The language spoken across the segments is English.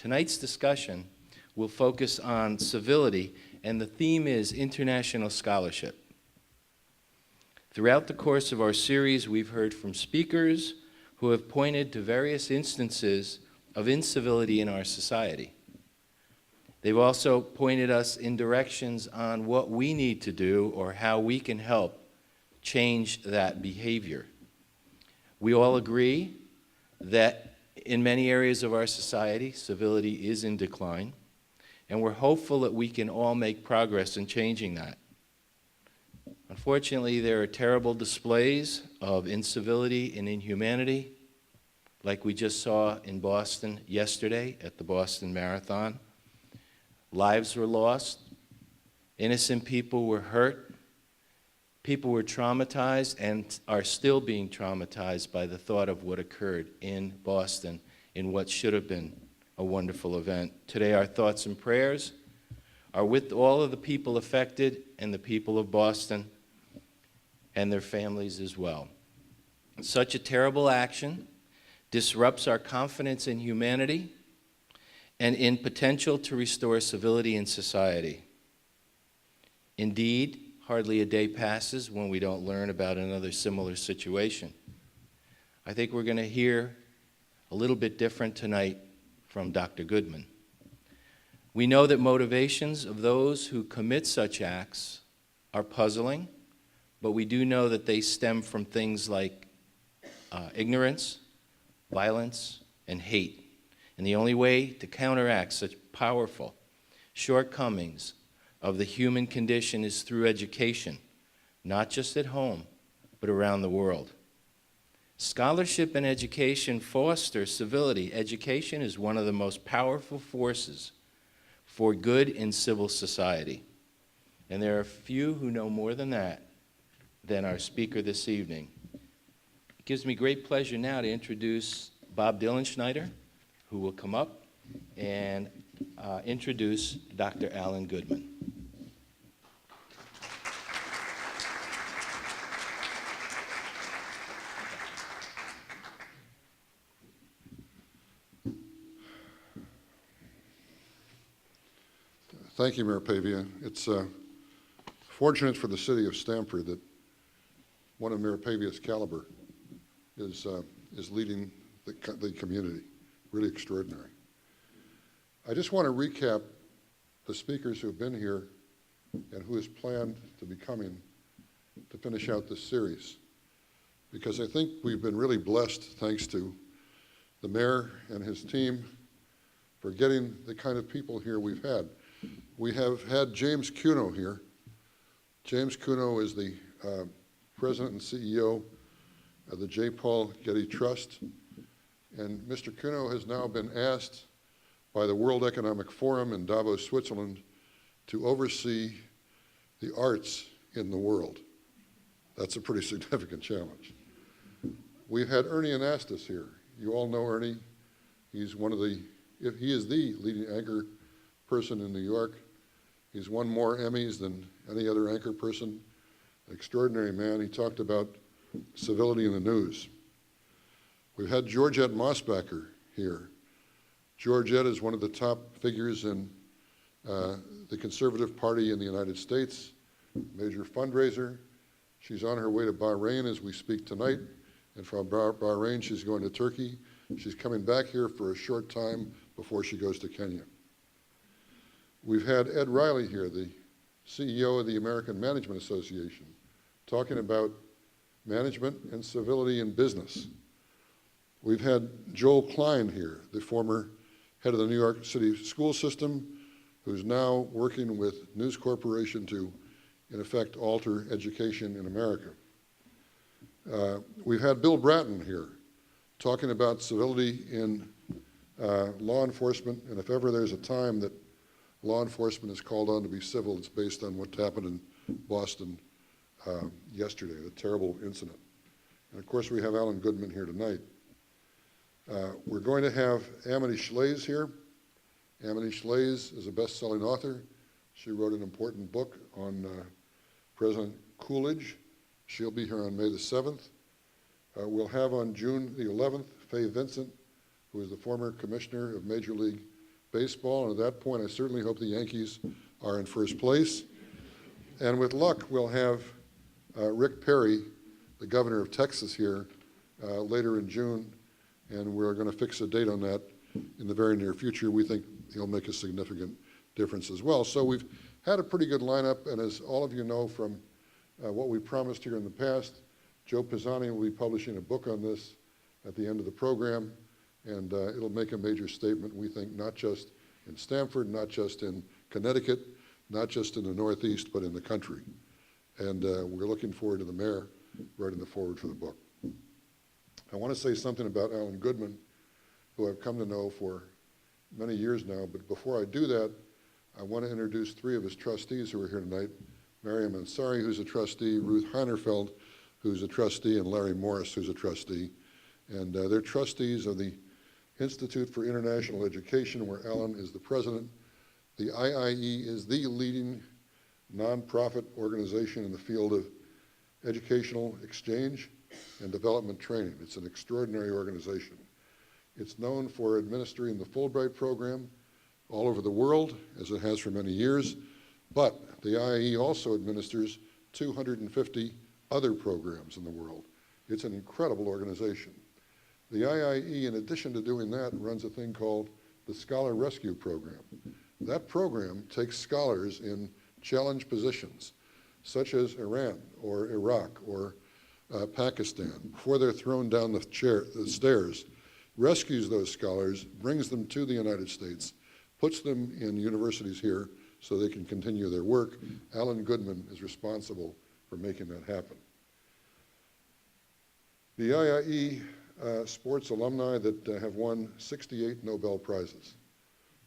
Tonight's discussion will focus on civility, and the theme is international scholarship. Throughout the course of our series, we've heard from speakers who have pointed to various instances of incivility in our society. They've also pointed us in directions on what we need to do or how we can help change that behavior. We all agree that in many areas of our society, civility is in decline, and we're hopeful that we can all make progress in changing that. Unfortunately, there are terrible displays of incivility and inhumanity, like we just saw in Boston yesterday at the Boston Marathon. Lives were lost, innocent people were hurt, people were traumatized and are still being traumatized by the thought of what occurred in Boston in what should have been a wonderful event. Today our thoughts and prayers are with all of the people affected and the people of Boston and their families as well. Such a terrible action disrupts our confidence in humanity and in potential to restore civility in society. Indeed, hardly a day passes when we don't learn about another similar situation. I think we're going to hear a little bit different tonight from Dr. Goodman. We know that motivations of those who commit such acts are puzzling, but we do know that they stem from things like ignorance, violence, and hate. And the only way to counteract such powerful shortcomings of the human condition is through education, not just at home, but around the world. Scholarship and education foster civility. Education is one of the most powerful forces for good in civil society. And there are few who know more than that than our speaker this evening. It gives me great pleasure now to introduce Bob Dillenschneider, who will come up and introduce Dr. Allan Goodman. Thank you, Mayor Pavia. It's fortunate for the city of Stamford that one of Mayor Pavia's caliber is leading the community. Really extraordinary. I just want to recap the speakers who have been here and who has planned to be coming to finish out this series, because I think we've been really blessed, thanks to the mayor and his team, for getting the kind of people here we've had. We have had James Cuno here. James Cuno is the president and CEO of the J. Paul Getty Trust. And Mr. Cuno has now been asked by the World Economic Forum in Davos, Switzerland, to oversee the arts in the world. That's a pretty significant challenge. We've had Ernie Anastas here. You all know Ernie. He is the leading anchor person in New York. He's won more Emmys than any other anchor person. An extraordinary man. He talked about civility in the news. We've had Georgette Mosbacher here. Georgette is one of the top figures in the Conservative Party in the United States, major fundraiser. She's on her way to Bahrain as we speak tonight, and from Bahrain she's going to Turkey. She's coming back here for a short time before she goes to Kenya. We've had Ed Riley here, the CEO of the American Management Association, talking about management and civility in business. We've had Joel Klein here, the former head of the New York City school system, who's now working with News Corporation to, in effect, alter education in America. We've had Bill Bratton here, talking about civility in law enforcement, and if ever there's a time that law enforcement is called on to be civil, it's based on what happened in Boston yesterday, the terrible incident. And of course, we have Allan Goodman here tonight. We're going to have Amity Shlaes here. Amity Shlaes is a best-selling author. She wrote an important book on President Coolidge. She'll be here on May the 7th. We'll have on June the 11th, Faye Vincent, who is the former commissioner of Major League baseball, and at that point, I certainly hope the Yankees are in first place. And with luck, we'll have Rick Perry, the governor of Texas, here later in June, and we're going to fix a date on that in the very near future. We think he'll make a significant difference as well. So we've had a pretty good lineup, and as all of you know from what we promised here in the past, Joe Pisani will be publishing a book on this at the end of the program, and it'll make a major statement, we think, not just in Stamford, not just in Connecticut, not just in the Northeast, but in the country. And we're looking forward to the mayor writing the foreword for the book. I want to say something about Allan Goodman, who I've come to know for many years now, but before I do that, I want to introduce three of his trustees who are here tonight: Mariam Ansari, who's a trustee, Ruth Heinerfeld, who's a trustee, and Larry Morris, who's a trustee. And they're trustees of the Institute for International Education, where Allan is the president. The IIE is the leading nonprofit organization in the field of educational exchange and development training. It's an extraordinary organization. It's known for administering the Fulbright program all over the world, as it has for many years, but the IIE also administers 250 other programs in the world. It's an incredible organization. The IIE, in addition to doing that, runs a thing called the Scholar Rescue Program. That program takes scholars in challenged positions, such as Iran or Iraq or Pakistan, before they're thrown down the stairs, rescues those scholars, brings them to the United States, puts them in universities here so they can continue their work. Allan Goodman is responsible for making that happen. The IIE sports alumni that have won 68 Nobel Prizes.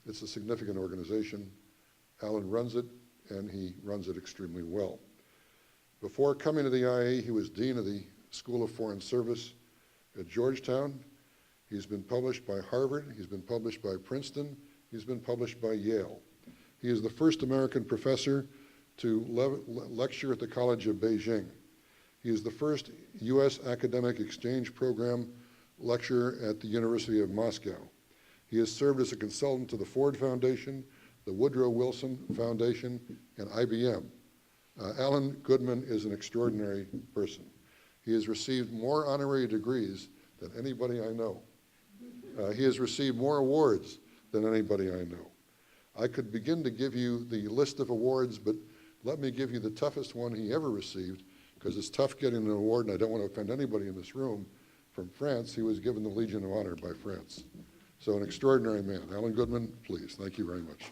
It's a significant organization. Allan runs it, and he runs it extremely well. Before coming to the IIE, he was dean of the School of Foreign Service at Georgetown. He's been published by Harvard. He's been published by Princeton. He's been published by Yale. He is the first American professor to lecture at the College of Beijing. He is the first U.S. academic exchange program lecturer at the University of Moscow. He has served as a consultant to the Ford Foundation, the Woodrow Wilson Foundation, and IBM. Allan Goodman is an extraordinary person. He has received more honorary degrees than anybody I know. He has received more awards than anybody I know. I could begin to give you the list of awards, but let me give you the toughest one he ever received, because it's tough getting an award, and I don't want to offend anybody in this room. From France, he was given the Legion of Honor by France. So an extraordinary man. Allan Goodman, please. Thank you very much.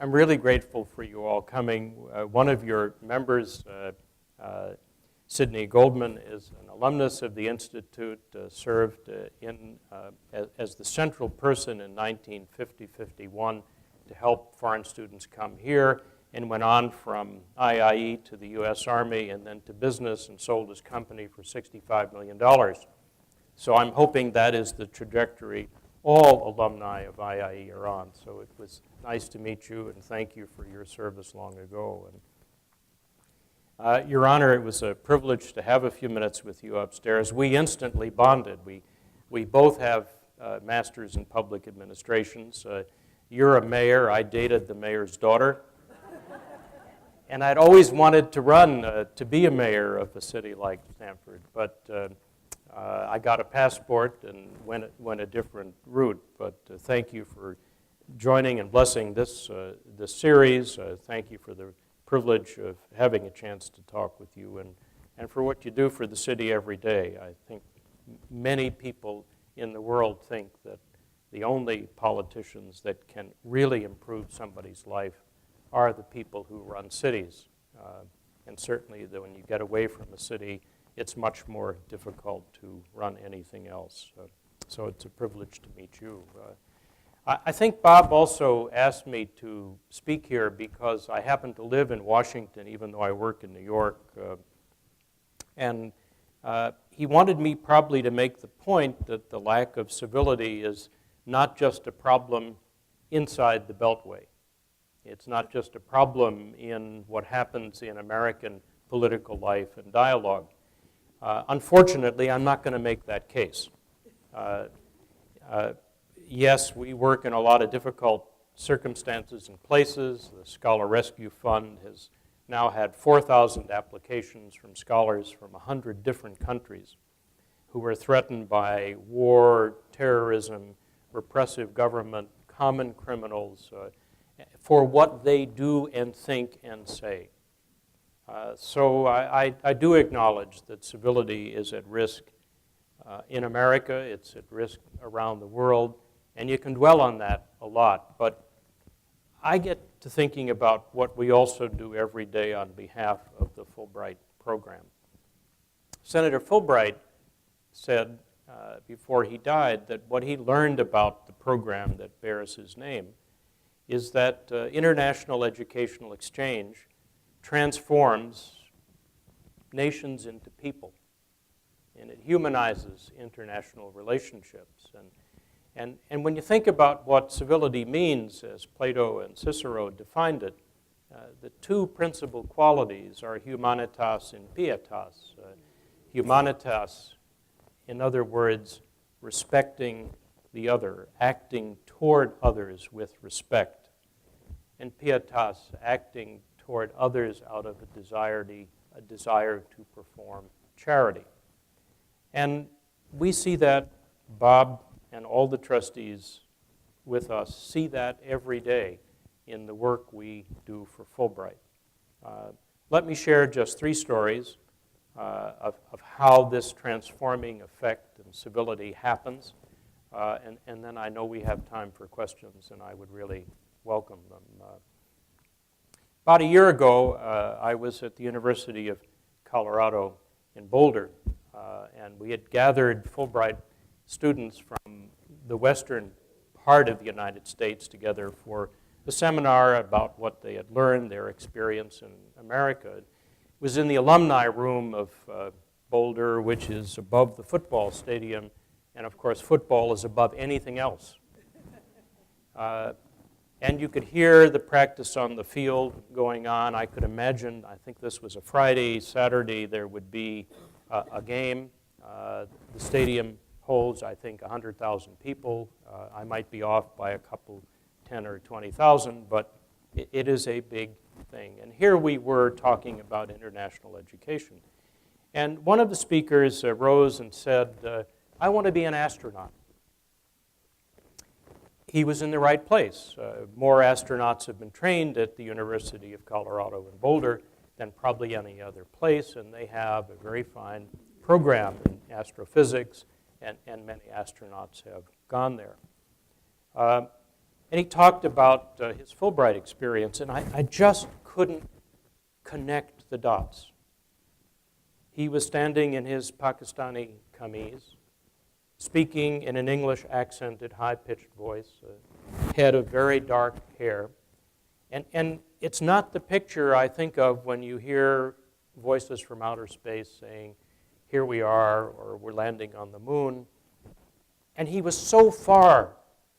I'm really grateful for you all coming. One of your members, Sidney Goldman, is an alumnus of the Institute, served as the central person in 1950-51 to help foreign students come here, and went on from IIE to the U.S. Army and then to business and sold his company for $65 million. So I'm hoping that is the trajectory all alumni of IIE are on. So it was nice to meet you, and thank you for your service long ago. And, Your Honor, it was a privilege to have a few minutes with you upstairs. We instantly bonded. We both have masters in public administrations. You're a mayor. I dated the mayor's daughter. And I'd always wanted to run to be a mayor of a city like Stamford, but I got a passport and went a different route. But thank you for joining and blessing this series. Thank you for the privilege of having a chance to talk with you, and for what you do for the city every day. I think many people in the world think that the only politicians that can really improve somebody's life are the people who run cities. And certainly when you get away from a city, it's much more difficult to run anything else. So it's a privilege to meet you. I think Bob also asked me to speak here because I happen to live in Washington, even though I work in New York. And he wanted me probably to make the point that the lack of civility is not just a problem inside the Beltway. It's not just a problem in what happens in American political life and dialogue. Unfortunately, I'm not going to make that case. Yes, we work in a lot of difficult circumstances and places. The Scholar Rescue Fund has now had 4,000 applications from scholars from 100 different countries who were threatened by war, terrorism, repressive government, common criminals, for what they do and think and say. So I do acknowledge that civility is at risk in America, it's at risk around the world, and you can dwell on that a lot. But I get to thinking about what we also do every day on behalf of the Fulbright program. Senator Fulbright said before he died that what he learned about the program that bears his name is that international educational exchange transforms nations into people, and it humanizes international relationships. And when you think about what civility means, as Plato and Cicero defined it, the two principal qualities are humanitas and pietas. Humanitas, in other words, respecting the other, acting toward others with respect, and pietas, acting toward others out of a desire to perform charity. And we see that, Bob and all the trustees with us see that every day in the work we do for Fulbright. Let me share just 3 stories of how this transforming effect in civility happens, and then I know we have time for questions, and I would really welcome them. About a year ago, I was at the University of Colorado in Boulder, and we had gathered Fulbright students from the western part of the United States together for a seminar about what they had learned, their experience in America. It was in the alumni room of Boulder, which is above the football stadium, and of course football is above anything else. And you could hear the practice on the field going on. I could imagine, I think this was a Friday, Saturday, there would be a game. The stadium holds, I think, 100,000 people. I might be off by a couple, 10 or 20,000, but it is a big thing. And here we were talking about international education. And one of the speakers rose and said, I want to be an astronaut. He was in the right place. More astronauts have been trained at the University of Colorado in Boulder than probably any other place, and they have a very fine program in astrophysics, and many astronauts have gone there. And he talked about his Fulbright experience, and I just couldn't connect the dots. He was standing in his Pakistani kameez, speaking in an English accented, high-pitched voice, head of very dark hair. And it's not the picture I think of when you hear voices from outer space saying, here we are, or we're landing on the moon. And he was so far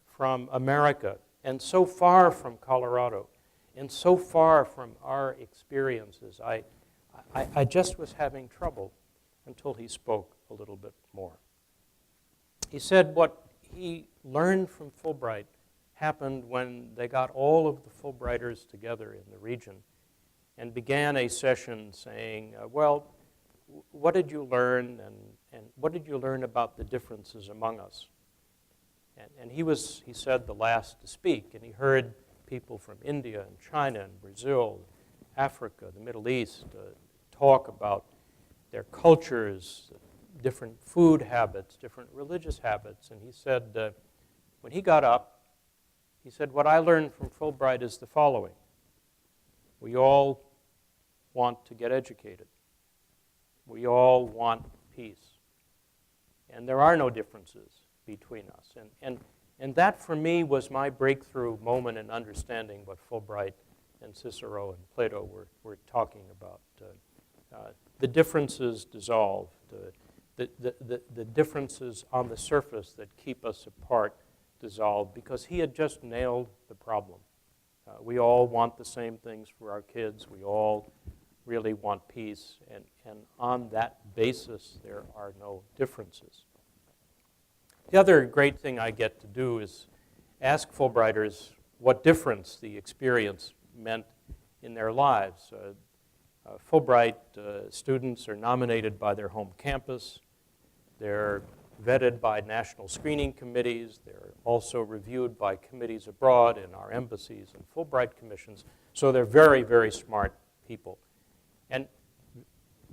from America, and so far from Colorado, and so far from our experiences. I just was having trouble until he spoke a little bit more. He said what he learned from Fulbright happened when they got all of the Fulbrighters together in the region and began a session saying, well, what did you learn, and what did you learn about the differences among us? And he said, the last to speak, and he heard people from India and China and Brazil, Africa, the Middle East, talk about their cultures, different food habits, different religious habits. And he said, when he got up, he said, what I learned from Fulbright is the following. We all want to get educated. We all want peace. And there are no differences between us. And that, for me, was my breakthrough moment in understanding what Fulbright and Cicero and Plato were talking about. The differences dissolve. The differences on the surface that keep us apart dissolve, because he had just nailed the problem. We all want the same things for our kids. We all really want peace, and on that basis there are no differences. The other great thing I get to do is ask Fulbrighters what difference the experience meant in their lives. Fulbright students are nominated by their home campus. They're vetted by national screening committees. They're also reviewed by committees abroad in our embassies and Fulbright commissions. So they're very, very smart people. And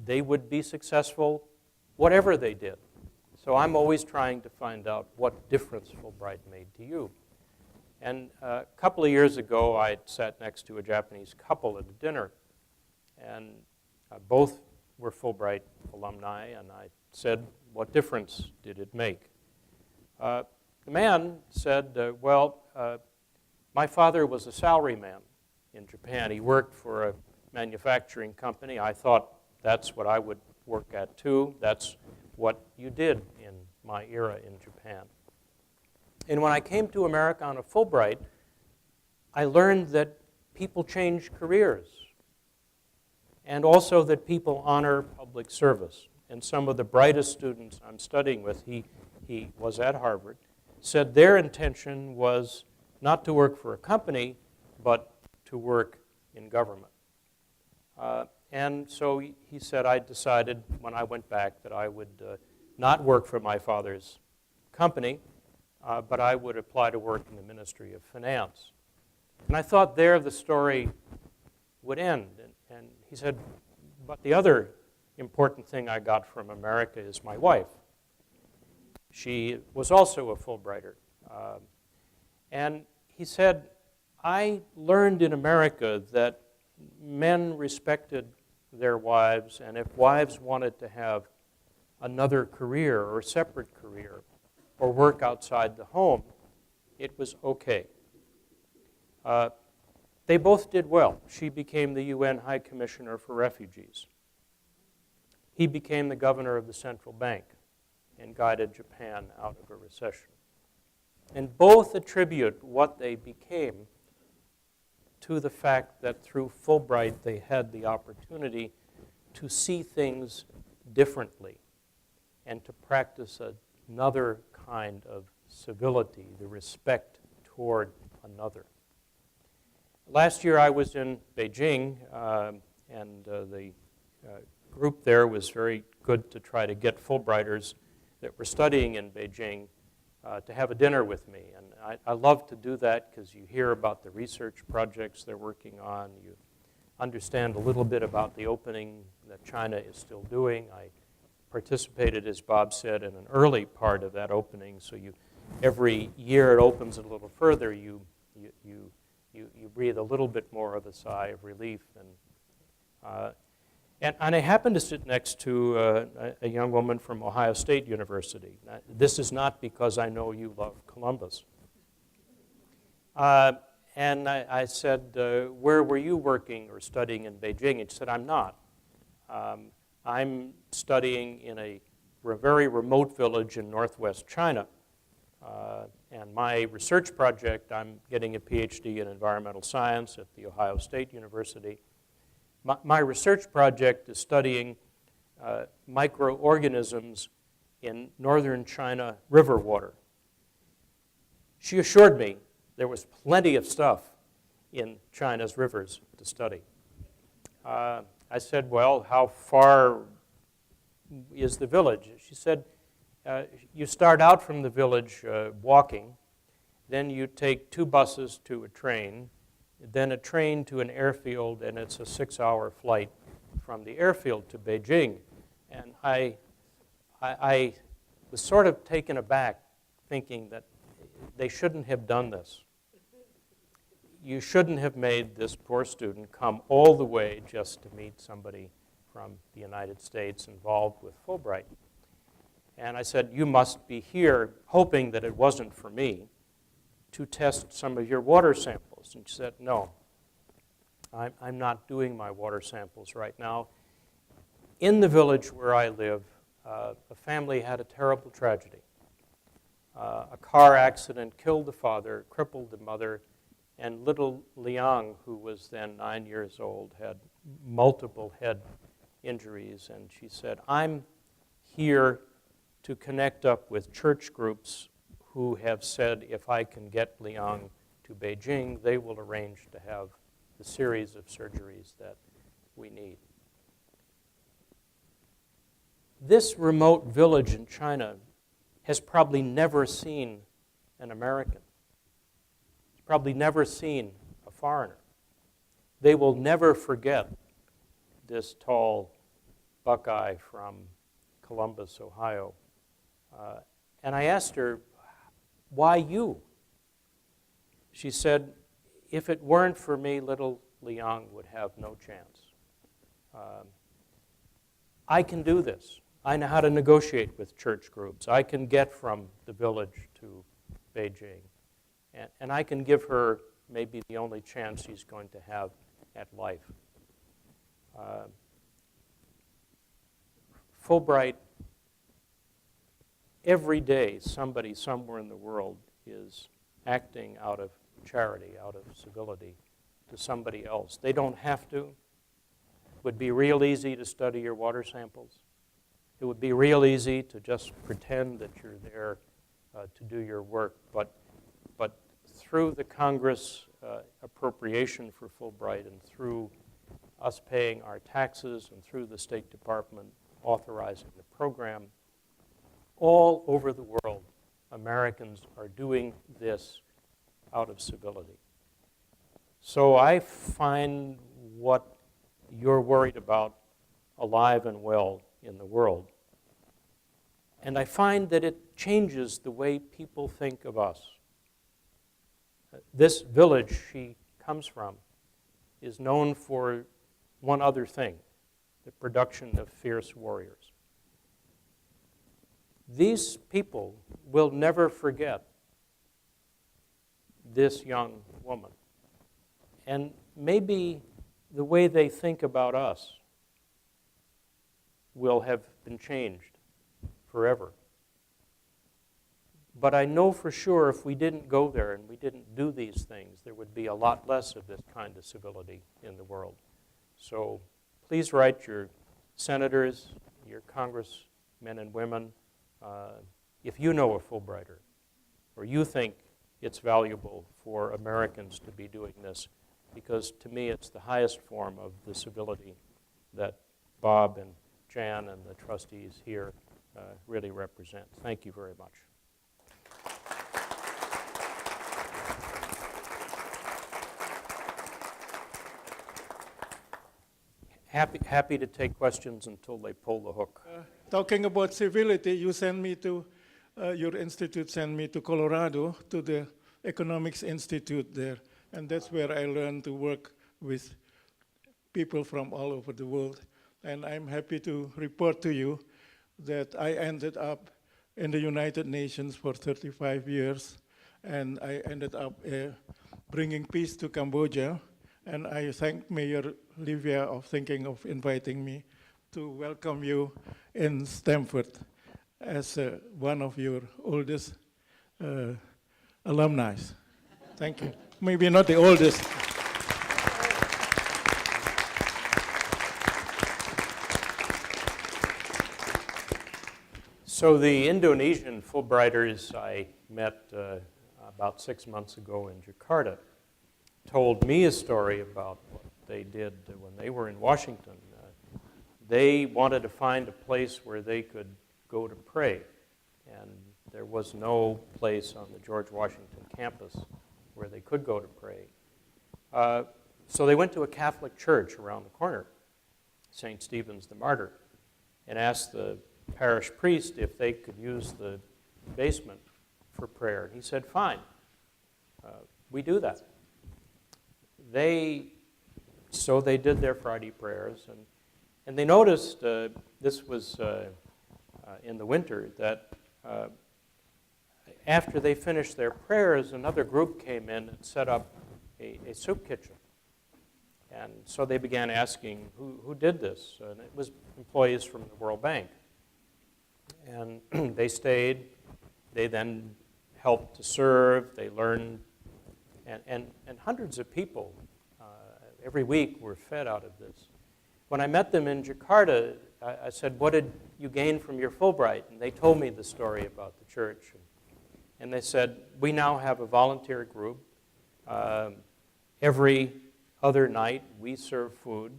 they would be successful whatever they did. So I'm always trying to find out what difference Fulbright made to you. And a couple of years ago, I sat next to a Japanese couple at a dinner, and both were Fulbright alumni, and I said, what difference did it make? The man said, my father was a salaryman in Japan. He worked for a manufacturing company. I thought that's what I would work at too. That's what you did in my era in Japan. And when I came to America on a Fulbright, I learned that people change careers, and also that people honor public service. And some of the brightest students I'm studying with, he was at Harvard, said their intention was not to work for a company, but to work in government. And so he said, I decided when I went back that I would not work for my father's company, but I would apply to work in the Ministry of Finance. And I thought there the story would end. And he said, but the other important thing I got from America is my wife. She was also a Fulbrighter. And he said, I learned in America that men respected their wives, and if wives wanted to have another career or a separate career or work outside the home, it was okay. They both did well. She became the UN High Commissioner for Refugees. He became the governor of the central bank and guided Japan out of a recession. And both attribute what they became to the fact that through Fulbright they had the opportunity to see things differently and to practice another kind of civility, the respect toward another. Last year I was in Beijing, and the group there was very good to try to get Fulbrighters that were studying in Beijing to have a dinner with me. And I love to do that because you hear about the research projects they're working on. You understand a little bit about the opening that China is still doing. I participated, as Bob said, in an early part of that opening. So every year it opens a little further, you breathe a little bit more of a sigh of relief. And I happened to sit next to a young woman from Ohio State University. This is not because I know you love Columbus. And I said, where were you working or studying in Beijing? And she said, I'm not. I'm studying in a very remote village in northwest China. And my research project, I'm getting a PhD in environmental science at The Ohio State University. My research project is studying microorganisms in northern China river water. She assured me there was plenty of stuff in China's rivers to study. I said, well, how far is the village? She said, you start out from the village walking, then you take 2 buses to a train, then a train to an airfield, and it's a 6-hour flight from the airfield to Beijing. And I was sort of taken aback thinking that they shouldn't have done this. You shouldn't have made this poor student come all the way just to meet somebody from the United States involved with Fulbright. And I said, you must be here hoping that it wasn't for me to test some of your water samples. And she said, no, I'm not doing my water samples right now. In the village where I live, a family had a terrible tragedy. A car accident killed the father, crippled the mother, and little Liang, who was then 9 years old, had multiple head injuries, and she said, I'm here to connect up with church groups who have said if I can get Liang to Beijing, they will arrange to have the series of surgeries that we need. This remote village in China has probably never seen an American. It's probably never seen a foreigner. They will never forget this tall Buckeye from Columbus, Ohio. And I asked her, why you? She said, if it weren't for me, little Liang would have no chance. I can do this. I know how to negotiate with church groups. I can get from the village to Beijing. And I can give her maybe the only chance she's going to have at life. Fulbright, every day somebody somewhere in the world is acting out of charity, out of civility to somebody else. They don't have to. It would be real easy to study your water samples. It would be real easy to just pretend that you're there to do your work. But through the Congress appropriation for Fulbright and through us paying our taxes and through the State Department authorizing the program, all over the world, Americans are doing this out of civility. So I find what you're worried about alive and well in the world. And I find that it changes the way people think of us. This village she comes from is known for one other thing, the production of fierce warriors. These people will never forget this young woman. And maybe the way they think about us will have been changed forever. But I know for sure if we didn't go there and we didn't do these things, there would be a lot less of this kind of civility in the world. So please write your senators, your congressmen and women, if you know a Fulbrighter or you think it's valuable for Americans to be doing this, because to me it's the highest form of the civility that Bob and Jan and the trustees here really represent. Thank you very much. Happy to take questions until they pull the hook. Talking about civility, you sent me to, your institute sent me to Colorado, to the Economics Institute there. And that's where I learned to work with people from all over the world. And I'm happy to report to you that I ended up in the United Nations for 35 years. And I ended up bringing peace to Cambodia. And I thank Mayor Livia of thinking of inviting me to welcome you in Stamford as one of your oldest alumni. Thank you. Maybe not the oldest. So the Indonesian Fulbrighters I met about 6 months ago in Jakarta told me a story about what they did when they were in Washington. They wanted to find a place where they could go to pray, and there was no place on the George Washington campus where they could go to pray. So they went to a Catholic church around the corner, St. Stephen's the Martyr, and asked the parish priest if they could use the basement for prayer. He said, fine, we do that. So they did their Friday prayers, and they noticed, this was in the winter, that after they finished their prayers, another group came in and set up a soup kitchen. And so they began asking, who did this? And it was employees from the World Bank. And they stayed. They then helped to serve. They learned. And hundreds of people every week were fed out of this. when I met them in Jakarta, I said, what did you gain from your Fulbright? And they told me the story about the church. And they said, we now have a volunteer group. Every other night, we serve food.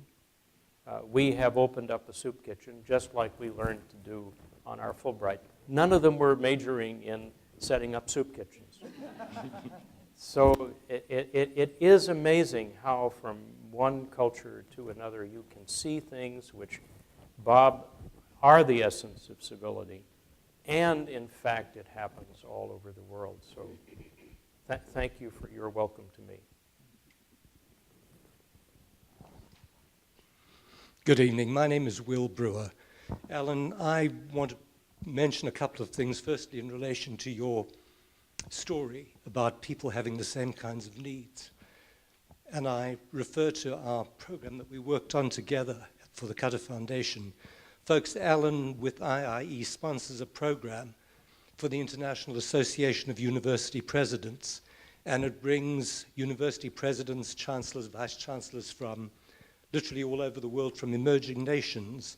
We have opened up a soup kitchen, just like we learned to do on our Fulbright. None of them were majoring in setting up soup kitchens. So it is amazing how from one culture to another you can see things which, Bob, are the essence of civility. And in fact, it happens all over the world. So thank you for your welcome to me. Good evening. My name is Will Brewer. Allan, I want to mention a couple of things. Firstly, in relation to your story about people having the same kinds of needs. And I refer to our program that we worked on together for the Qatar Foundation. Folks, Allan with IIE sponsors a program for the International Association of University Presidents, and it brings university presidents, chancellors, vice-chancellors from literally all over the world, from emerging nations.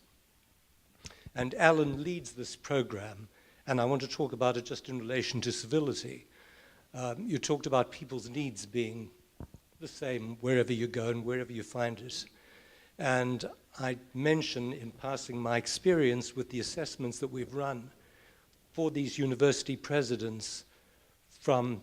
And Allan leads this program, and I want to talk about it just in relation to civility. You talked about people's needs being the same wherever you go and wherever you find it. And I mention in passing my experience with the assessments that we've run for these university presidents from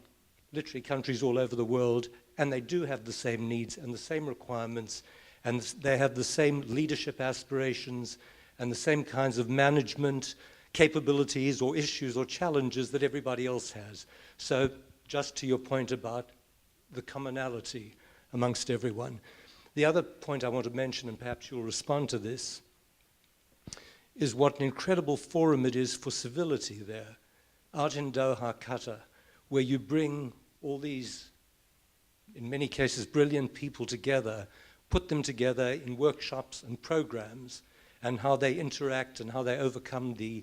literally countries all over the world, and they do have the same needs and the same requirements, and they have the same leadership aspirations and the same kinds of management capabilities or issues or challenges that everybody else has. So just to your point about the commonality amongst everyone. The other point I want to mention, and perhaps you'll respond to this, is what an incredible forum it is for civility there, out in Doha, Qatar, where you bring all these, in many cases, brilliant people together, put them together in workshops and programs, and how they interact and how they overcome the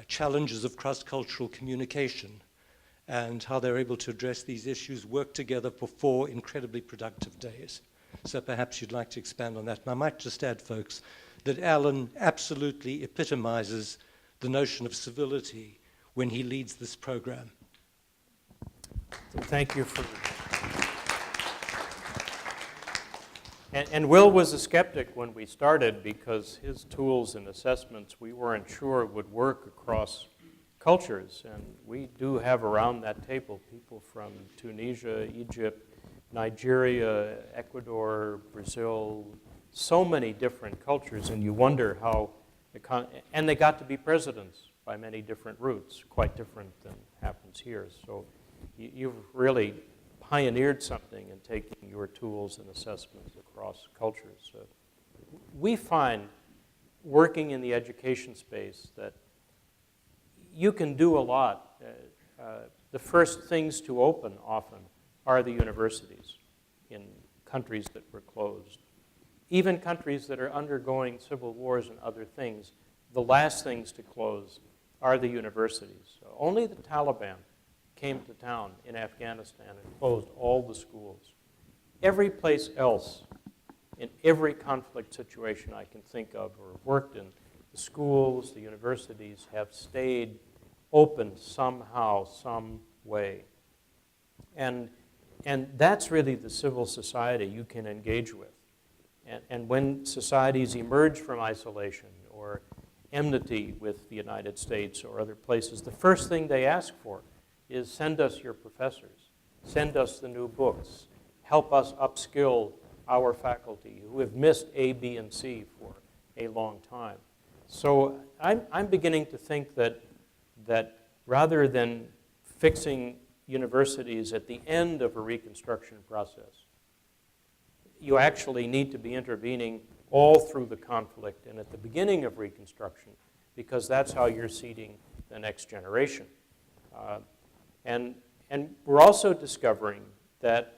challenges of cross-cultural communication, and how they're able to address these issues, work together for 4 incredibly productive days. So perhaps you'd like to expand on that. And I might just add, folks, that Allan absolutely epitomizes the notion of civility when he leads this program. Thank you for And Will was a skeptic when we started because his tools and assessments we weren't sure would work across cultures. And we do have around that table people from Tunisia, Egypt, Nigeria, Ecuador, Brazil, so many different cultures, and you wonder how, and they got to be presidents by many different routes, quite different than happens here. So you've really pioneered something in taking your tools and assessments across cultures. We find, working in the education space, that you can do a lot. The first things to open often are the universities in countries that were closed. Even countries that are undergoing civil wars and other things, the last things to close are the universities. So only the Taliban came to town in Afghanistan and closed all the schools. Every place else, in every conflict situation I can think of or worked in, the schools, the universities have stayed open somehow, some way. And that's really the civil society you can engage with. And when societies emerge from isolation or enmity with the United States or other places, the first thing they ask for is send us your professors, send us the new books, help us upskill our faculty who have missed A, B, and C for a long time. So I'm beginning to think that rather than fixing universities at the end of a reconstruction process, you actually need to be intervening all through the conflict and at the beginning of reconstruction, because that's how you're seeding the next generation. And we're also discovering that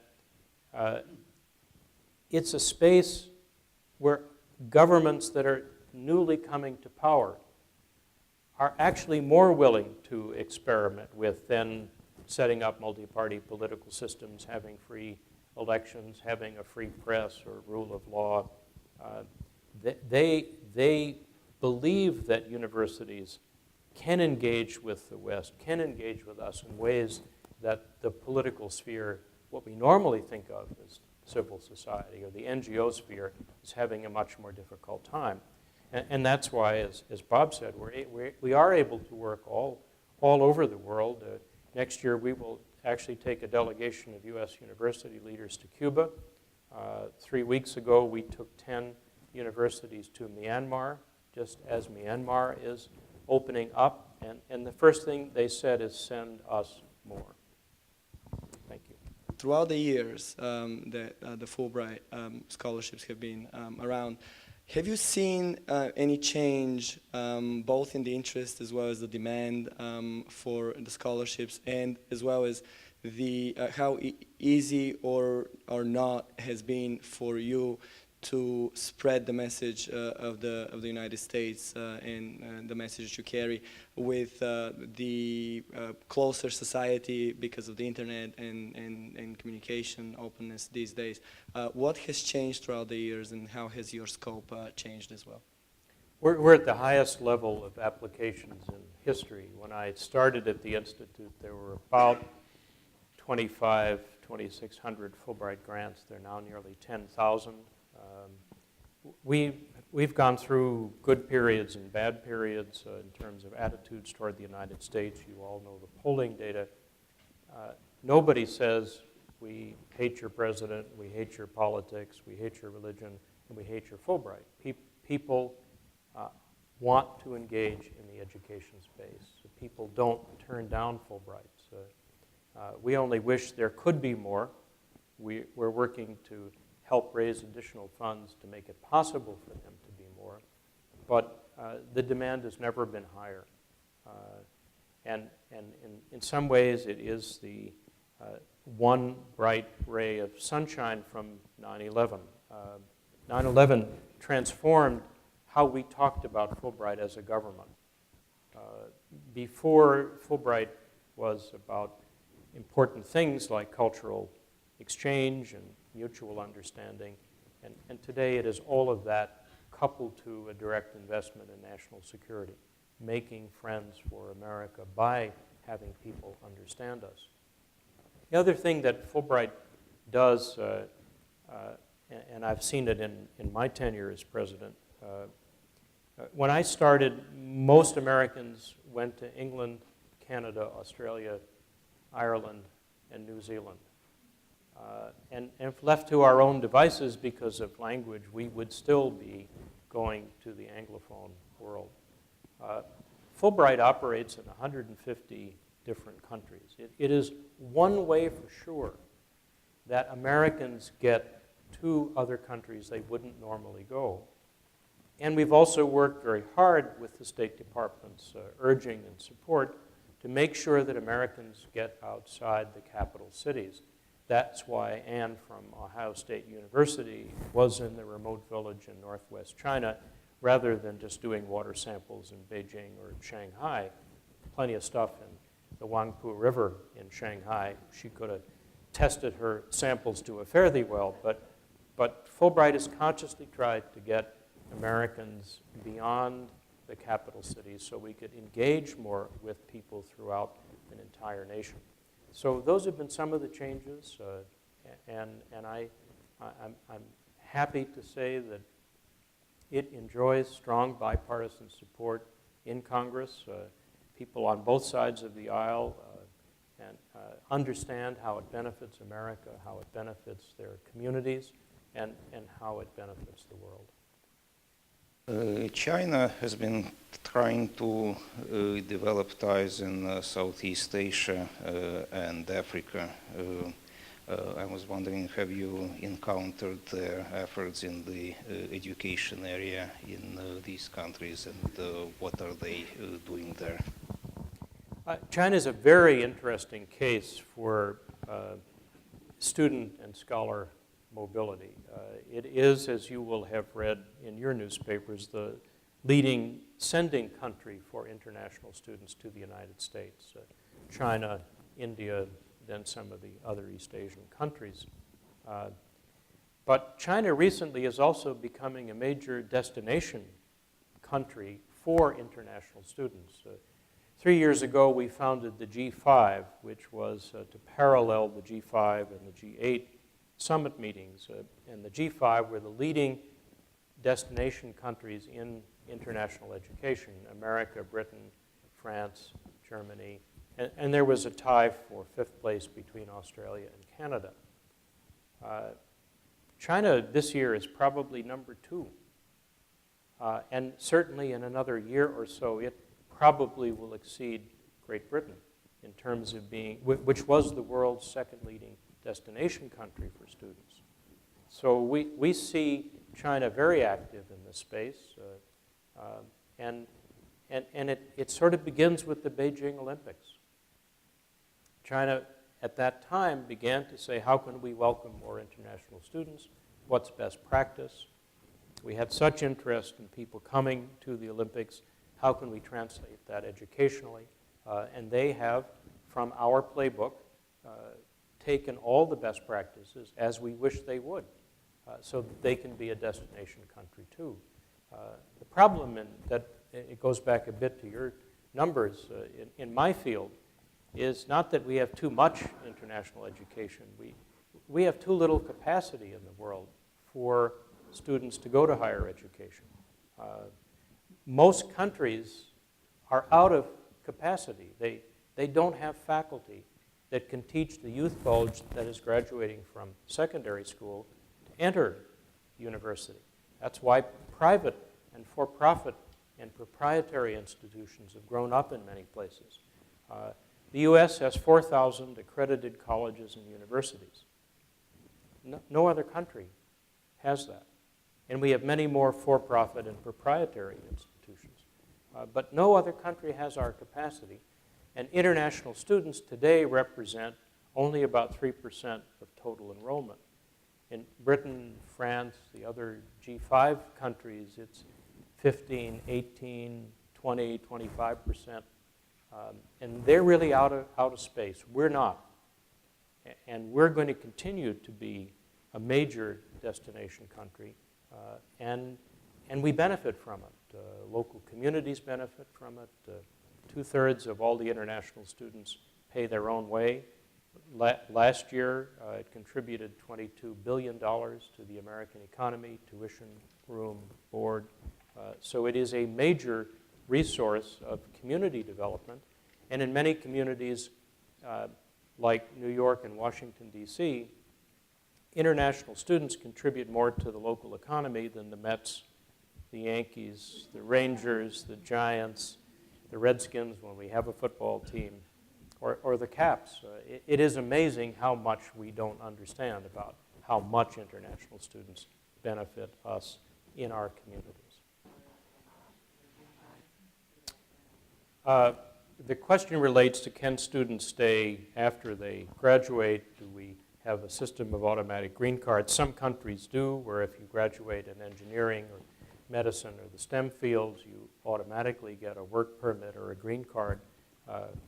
it's a space where governments that are newly coming to power are actually more willing to experiment with than setting up multi-party political systems, having free elections, having a free press or rule of law. they believe that universities can engage with the West, can engage with us in ways that the political sphere, what we normally think of as civil society or the NGO sphere, is having a much more difficult time. And that's why, as Bob said, we are able to work all over the world. Next year, we will actually take a delegation of U.S. university leaders to Cuba. 3 weeks ago, we took 10 universities to Myanmar, just as Myanmar is opening up. And the first thing they said is send us more. Thank you. Throughout the years that the Fulbright scholarships have been around, have you seen any change both in the interest as well as the demand for the scholarships, and as well as the how easy or not has been for you to spread the message of the United States and the message you carry with the closer society because of the internet and communication openness these days? What has changed throughout the years, and how has your scope changed as well? We're at the highest level of applications in history. When I started at the Institute, there were about 2,600 Fulbright grants. There are now nearly 10,000. We've gone through good periods and bad periods in terms of attitudes toward the United States. You all know the polling data. Nobody says we hate your president, we hate your politics, we hate your religion, and we hate your Fulbright. People want to engage in the education space. People don't turn down Fulbrights. We only wish there could be more. We're working to help raise additional funds to make it possible for them to be more. But the demand has never been higher. And in some ways, it is the one bright ray of sunshine from 9/11. 9/11 transformed how we talked about Fulbright as a government. Before, Fulbright was about important things like cultural exchange and mutual understanding. And today it is all of that coupled to a direct investment in national security, making friends for America by having people understand us. The other thing that Fulbright does, and I've seen it in my tenure as president, when I started, most Americans went to England, Canada, Australia, Ireland, and New Zealand. And if left to our own devices because of language, we would still be going to the Anglophone world. Fulbright operates in 150 different countries. It is one way for sure that Americans get to other countries they wouldn't normally go. And we've also worked very hard with the State Department's urging and support to make sure that Americans get outside the capital cities. That's why Anne from Ohio State University was in the remote village in northwest China rather than just doing water samples in Beijing or Shanghai. Plenty of stuff in the Huangpu River in Shanghai. She could have tested her samples to a fairly well, but Fulbright has consciously tried to get Americans beyond the capital cities so we could engage more with people throughout an entire nation. So those have been some of the changes, and I'm happy to say that it enjoys strong bipartisan support in Congress. People on both sides of the aisle and understand how it benefits America, how it benefits their communities, and how it benefits the world. China has been trying to develop ties in Southeast Asia and Africa. I was wondering, have you encountered their efforts in the education area in these countries, and what are they doing there? China is a very interesting case for student and scholar mobility. It is, as you will have read in your newspapers, the leading sending country for international students to the United States. China, India, then some of the other East Asian countries. But China recently is also becoming a major destination country for international students. 3 years ago, we founded the G5, which was to parallel the G5 and the G8 summit meetings. And the G5 were the leading destination countries in international education: America, Britain, France, Germany. And there was a tie for 5th place between Australia and Canada. China this year is probably number 2. And certainly in another year or so, it probably will exceed Great Britain in terms of being, which was the world's second leading destination country for students. So we see China very active in this space. And it sort of begins with the Beijing Olympics. China at that time began to say, how can we welcome more international students? What's best practice? We had such interest in people coming to the Olympics. How can we translate that educationally? And they have, from our playbook, taken all the best practices, as we wish they would, so that they can be a destination country too. The problem, in that it goes back a bit to your numbers, in my field, is not that we have too much international education. We have too little capacity in the world for students to go to higher education. Most countries are out of capacity. They don't have faculty that can teach the youth bulge that is graduating from secondary school to enter university. That's why private and for-profit and proprietary institutions have grown up in many places. The U.S. has 4,000 accredited colleges and universities. No other country has that. And we have many more for-profit and proprietary institutions. But no other country has our capacity. And international students today represent only about 3% of total enrollment. In Britain, France, the other G5 countries, it's 15, 18, 20, 25%. And they're really out of space. We're not. And we're going to continue to be a major destination country. And we benefit from it. Local communities benefit from it. 2/3 of all the international students pay their own way. Last year, it contributed $22 billion to the American economy, tuition, room, board. So it is a major resource of community development. And in many communities, like New York and Washington, D.C., international students contribute more to the local economy than the Mets, the Yankees, the Rangers, the Giants, the Redskins when we have a football team, or the Caps. It is amazing how much we don't understand about how much international students benefit us in our communities. The question relates to, can students stay after they graduate? Do we have a system of automatic green cards? Some countries do, where if you graduate in engineering or medicine or the STEM fields, you automatically get a work permit or a green card,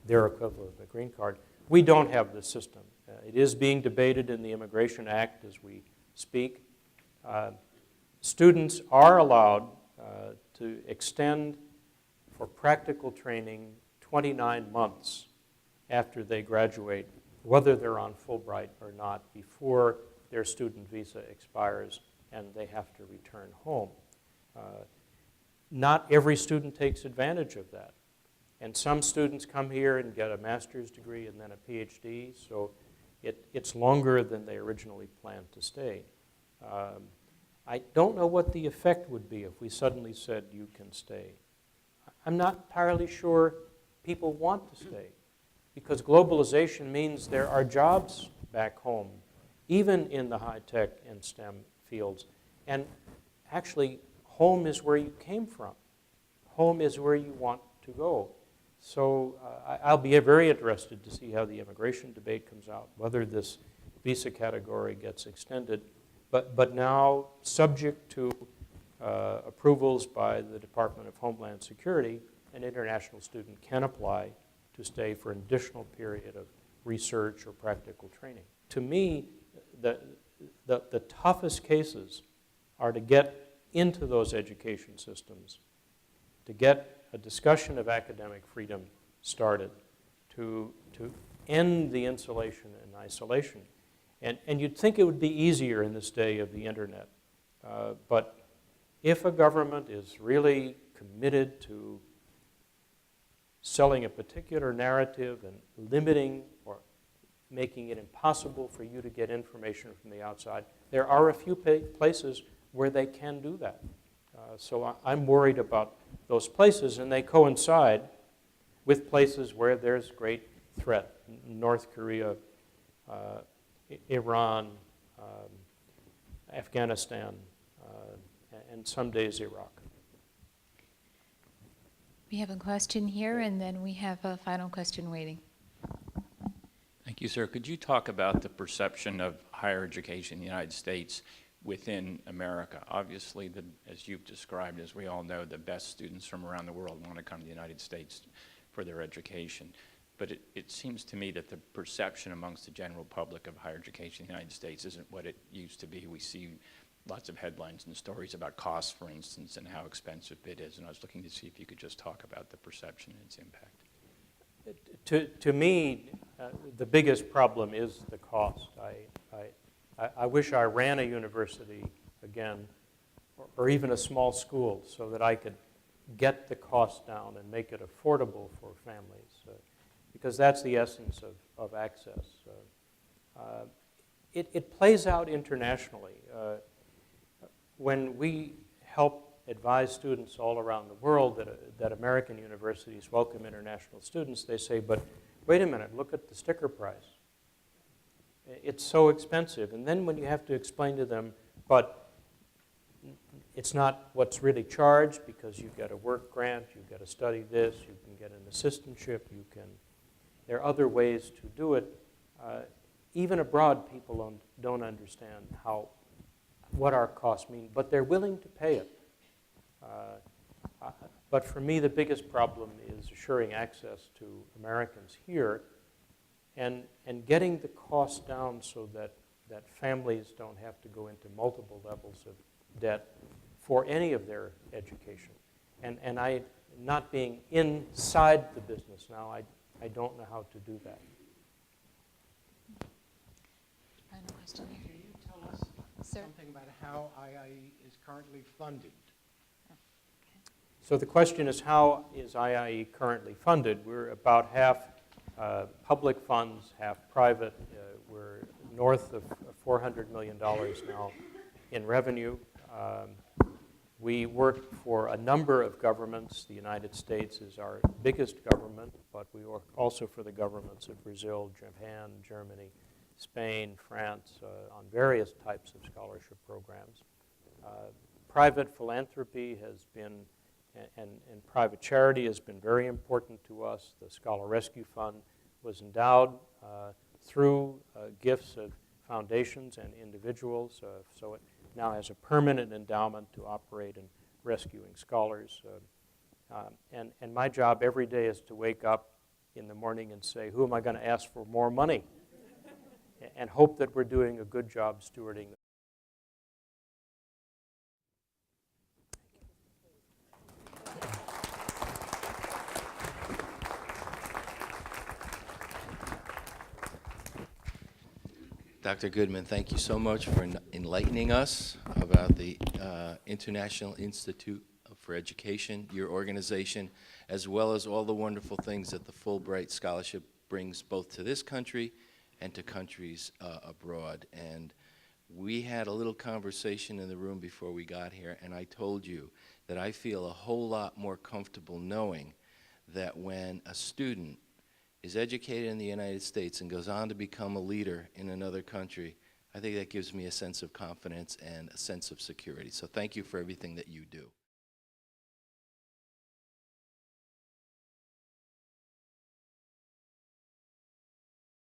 their equivalent of a green card. We don't have this system. It is being debated in the Immigration Act as we speak. Students are allowed to extend for practical training 29 months after they graduate, whether they're on Fulbright or not, before their student visa expires and they have to return home. Not every student takes advantage of that. And some students come here and get a master's degree and then a PhD, so it's longer than they originally planned to stay. I don't know what the effect would be if we suddenly said you can stay. I'm not entirely sure people want to stay, because globalization means there are jobs back home, even in the high-tech and STEM fields. And actually, home is where you came from. Home is where you want to go. So I'll be very interested to see how the immigration debate comes out, whether this visa category gets extended. But now, subject to approvals by the Department of Homeland Security, an international student can apply to stay for an additional period of research or practical training. To me, the toughest cases are to get into those education systems, to get a discussion of academic freedom started, to end the insulation and isolation. And you'd think it would be easier in this day of the internet. But if a government is really committed to selling a particular narrative and limiting or making it impossible for you to get information from the outside, there are a few places where they can do that. So I'm worried about those places, and they coincide with places where there's great threat. North Korea, Iran, Afghanistan, and some days Iraq. We have a question here, and then we have a final question waiting. Thank you, sir. Could you talk about the perception of higher education in the United States within America? Obviously, as you've described, as we all know, the best students from around the world want to come to the United States for their education. But it seems to me that the perception amongst the general public of higher education in the United States isn't what it used to be. We see lots of headlines and stories about costs, for instance, and how expensive it is. And I was looking to see if you could just talk about the perception and its impact. To me, the biggest problem is the cost. I wish I ran a university again, or even a small school, so that I could get the cost down and make it affordable for families, because that's the essence of access. It plays out internationally. When we help advise students all around the world that American universities welcome international students, they say, but wait a minute, look at the sticker price. It's so expensive. And then when you have to explain to them, but it's not what's really charged, because you get a work grant, you get to study this, you can get an assistantship, there are other ways to do it. Even abroad, people don't understand what our costs mean, but they're willing to pay it. But for me, the biggest problem is assuring access to Americans here and getting the cost down so that families don't have to go into multiple levels of debt for any of their education. And I, not being inside the business now, I don't know how to do that. Final question here. Can you tell us Sir? something about how IIE is currently funded? So the question is, how is IIE currently funded? We're about half public funds, half private. We're north of $400 million now in revenue. We work for a number of governments. The United States is our biggest government, but we work also for the governments of Brazil, Japan, Germany, Spain, France, on various types of scholarship programs. Private philanthropy has been, and private charity has been very important to us. The Scholar Rescue Fund was endowed through gifts of foundations and individuals, so it now has a permanent endowment to operate in rescuing scholars. And my job every day is to wake up in the morning and say, who am I going to ask for more money? And hope that we're doing a good job stewarding. Dr. Goodman, thank you so much for enlightening us about the International Institute for Education, your organization, as well as all the wonderful things that the Fulbright Scholarship brings both to this country and to countries abroad. And we had a little conversation in the room before we got here, and I told you that I feel a whole lot more comfortable knowing that when a student is educated in the United States and goes on to become a leader in another country, I think that gives me a sense of confidence and a sense of security. So thank you for everything that you do.